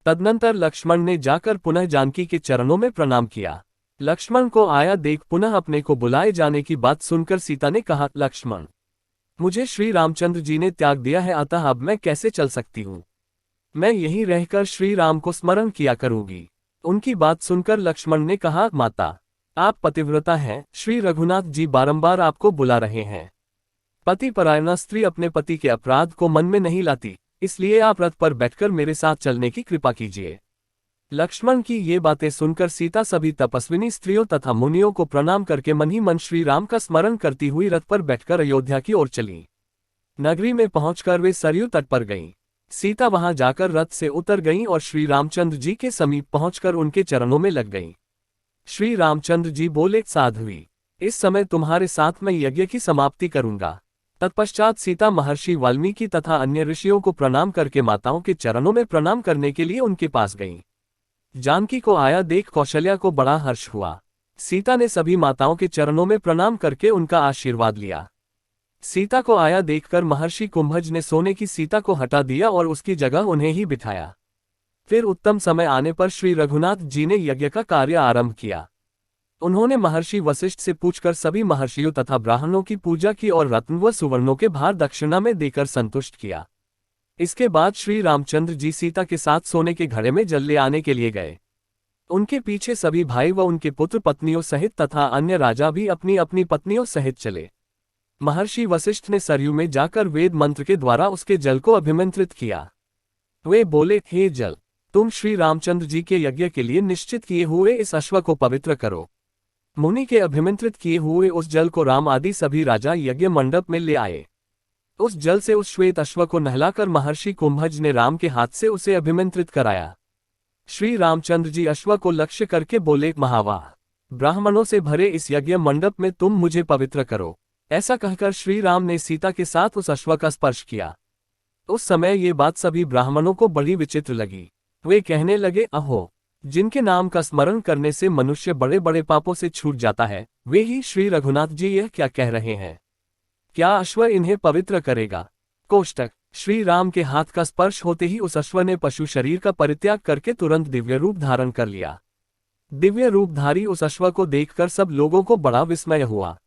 तदनंतर लक्ष्मण ने जाकर पुनः जानकी के चरणों में प्रणाम किया। लक्ष्मण को आया देख पुनः अपने को बुलाए जाने की बात सुनकर सीता ने कहा, लक्ष्मण, मुझे श्री रामचंद्र जी ने त्याग दिया है, अतः अब मैं कैसे चल सकती हूँ। मैं यहीं रहकर श्री राम को स्मरण किया करूंगी। उनकी बात सुनकर लक्ष्मण ने कहा, माता, आप पतिव्रता हैं, श्री रघुनाथ जी बारंबार आपको बुला रहे हैं। पति परायणा स्त्री अपने पति के अपराध को मन में नहीं लाती, इसलिए आप रथ पर बैठकर मेरे साथ चलने की कृपा कीजिए। लक्ष्मण की ये बातें सुनकर सीता सभी तपस्विनी स्त्रियों तथा मुनियों को प्रणाम करके मन ही मन श्री राम का स्मरण करती हुई रथ पर बैठकर अयोध्या की ओर चली। नगरी में पहुंचकर वे सरयू तट पर गईं। सीता वहां जाकर रथ से उतर गईं और श्री रामचंद्र जी के समीप पहुंचकर उनके चरणों में लग गईं। श्री रामचंद्र जी बोले, साध्वी, इस समय तुम्हारे साथ मैं यज्ञ की समाप्ति करूंगा। तत्पश्चात सीता महर्षि वाल्मीकि तथा अन्य ऋषियों को प्रणाम करके माताओं के चरणों में प्रणाम करने के लिए उनके पास गईं। जानकी को आया देख कौशल्या को बड़ा हर्ष हुआ। सीता ने सभी माताओं के चरणों में प्रणाम करके उनका आशीर्वाद लिया। सीता को आया देखकर महर्षि कुंभज ने सोने की सीता को हटा दिया और उसकी जगह उन्हें ही बिठाया। फिर उत्तम समय आने पर श्री रघुनाथ जी ने यज्ञ का कार्य आरंभ किया। उन्होंने महर्षि वशिष्ठ से पूछकर सभी महर्षियों तथा ब्राह्मणों की पूजा की और रत्न व सुवर्णों के भार दक्षिणा में देकर संतुष्ट किया। इसके बाद श्री रामचंद्र जी सीता के साथ सोने के घड़े में जल ले आने के लिए गए। उनके पीछे सभी भाई व उनके पुत्र पत्नियों सहित तथा अन्य राजा भी अपनी अपनी पत्नियों सहित चले। महर्षि वशिष्ठ ने सरयू में जाकर वेद मंत्र के द्वारा उसके जल को अभिमंत्रित किया। वे बोले, हे जल, तुम श्री रामचंद्र जी के यज्ञ के लिए निश्चित किए हुए इस अश्व को पवित्र करो। मुनि के अभिमंत्रित किए हुए उस जल को राम आदि सभी राजा यज्ञ मंडप में ले आए। उस जल से उस श्वेत अश्व को नहलाकर महर्षि कुंभज ने राम के हाथ से उसे अभिमंत्रित कराया। श्री रामचंद्र जी अश्व को लक्ष्य करके बोले, महावाह, ब्राह्मणों से भरे इस यज्ञ मंडप में तुम मुझे पवित्र करो। ऐसा कहकर श्री राम ने सीता के साथ उस अश्व का स्पर्श किया। उस समय ये बात सभी ब्राह्मणों को बड़ी विचित्र लगी। वे कहने लगे, अहो, जिनके नाम का स्मरण करने से मनुष्य बड़े बड़े पापों से छूट जाता है, वे ही श्री रघुनाथ जी यह क्या कह रहे हैं। क्या अश्व इन्हें पवित्र करेगा। कोष्टक, श्री राम के हाथ का स्पर्श होते ही उस अश्व ने पशु शरीर का परित्याग करके तुरंत दिव्य रूप धारण कर लिया। दिव्य रूपधारी उस अश्व को देखकर सब लोगों को बड़ा विस्मय हुआ।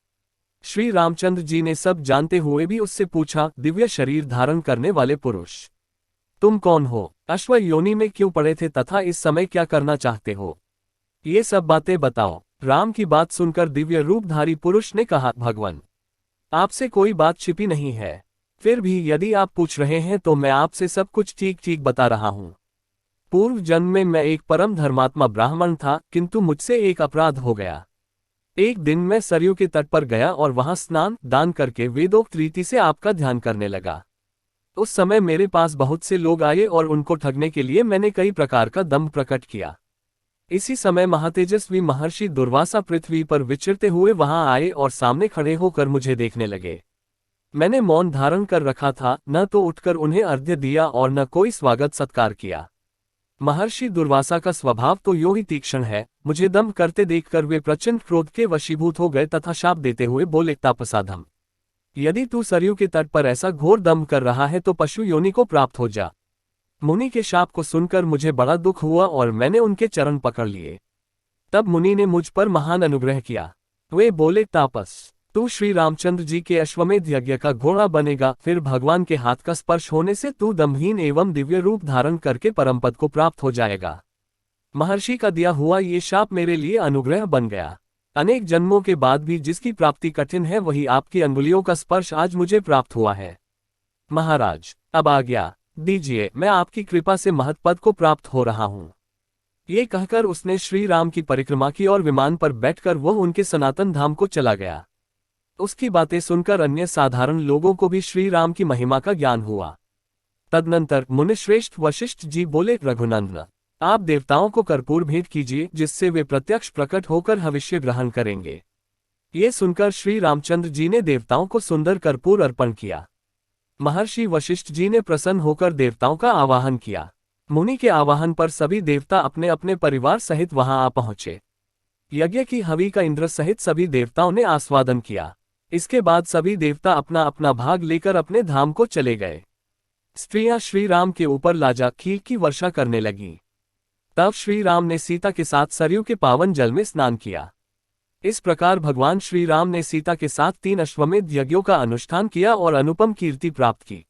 श्री रामचंद्र जी ने सब जानते हुए भी उससे पूछा, दिव्य शरीर धारण करने वाले पुरुष, तुम कौन हो, अश्व योनि में क्यों पड़े थे तथा इस समय क्या करना चाहते हो, ये सब बातें बताओ। राम की बात सुनकर दिव्य रूपधारी पुरुष ने कहा, भगवान, आपसे कोई बात छिपी नहीं है, फिर भी यदि आप पूछ रहे हैं तो मैं आपसे सब कुछ ठीक ठीक बता रहा हूँ। पूर्व जन्म में मैं एक परम धर्मात्मा ब्राह्मण था, किंतु मुझसे एक अपराध हो गया। एक दिन मैं सरयू के तट पर गया और वहां स्नान दान करके वेदोक्त रीति से आपका ध्यान करने लगा। उस समय मेरे पास बहुत से लोग आए और उनको ठगने के लिए मैंने कई प्रकार का दम्भ प्रकट किया। इसी समय महातेजस्वी महर्षि दुर्वासा पृथ्वी पर विचरते हुए वहां आए और सामने खड़े होकर मुझे देखने लगे। मैंने मौन धारण कर रखा था, न तो उठकर उन्हें अर्घ्य दिया और न कोई स्वागत सत्कार किया। महर्षि दुर्वासा का स्वभाव तो यूं ही तीक्ष्ण है। मुझे दम्भ करते देखकर वे प्रचंड क्रोध के वशीभूत हो गए तथा शाप देते हुए बोले, तापसाधम, यदि तू सरयू के तट पर ऐसा घोर दम्भ कर रहा है तो पशु योनि को प्राप्त हो जा। मुनि के शाप को सुनकर मुझे बड़ा दुख हुआ और मैंने उनके चरण पकड़ लिए। तब मुनि ने मुझ पर महान अनुग्रह किया। वे बोले, तापस, तू श्री रामचंद्र जी के अश्वमेध यज्ञ का घोड़ा बनेगा। फिर भगवान के हाथ का स्पर्श होने से तू दम्भहीन एवं दिव्य रूप धारण करके परमपद को प्राप्त हो जाएगा। महर्षि का दिया हुआ ये शाप मेरे लिए अनुग्रह बन गया। अनेक जन्मों के बाद भी जिसकी प्राप्ति कठिन है वही आपकी अंगुलियों का स्पर्श आज मुझे प्राप्त हुआ है। महाराज, अब आज्ञा दीजिए, मैं आपकी कृपा से महत्पद को प्राप्त हो रहा हूँ। ये कहकर उसने श्री राम की परिक्रमा की और विमान पर बैठकर वह उनके सनातन धाम को चला गया। उसकी बातें सुनकर अन्य साधारण लोगों को भी श्री राम की महिमा का ज्ञान हुआ। तदनंतर मुनिश्रेष्ठ वशिष्ठ जी बोले, रघुनंदन, आप देवताओं को कर्पूर भेंट कीजिए, जिससे वे प्रत्यक्ष प्रकट होकर हविष्य ग्रहण करेंगे। ये सुनकर श्री रामचंद्र जी ने देवताओं को सुंदर कर्पूर अर्पण किया। महर्षि वशिष्ठ जी ने प्रसन्न होकर देवताओं का आवाहन किया। मुनि के आवाहन पर सभी देवता अपने अपने परिवार सहित वहां आ पहुंचे। यज्ञ की हवि का इंद्र सहित सभी देवताओं ने आस्वादन किया। इसके बाद सभी देवता अपना अपना भाग लेकर अपने धाम को चले गए। स्त्रियां श्री राम के ऊपर लाजा खीर की वर्षा करने लगीं। तब श्री राम ने सीता के साथ सरयू के पावन जल में स्नान किया। इस प्रकार भगवान श्री राम ने सीता के साथ 3 अश्वमेध यज्ञों का अनुष्ठान किया और अनुपम कीर्ति प्राप्त की।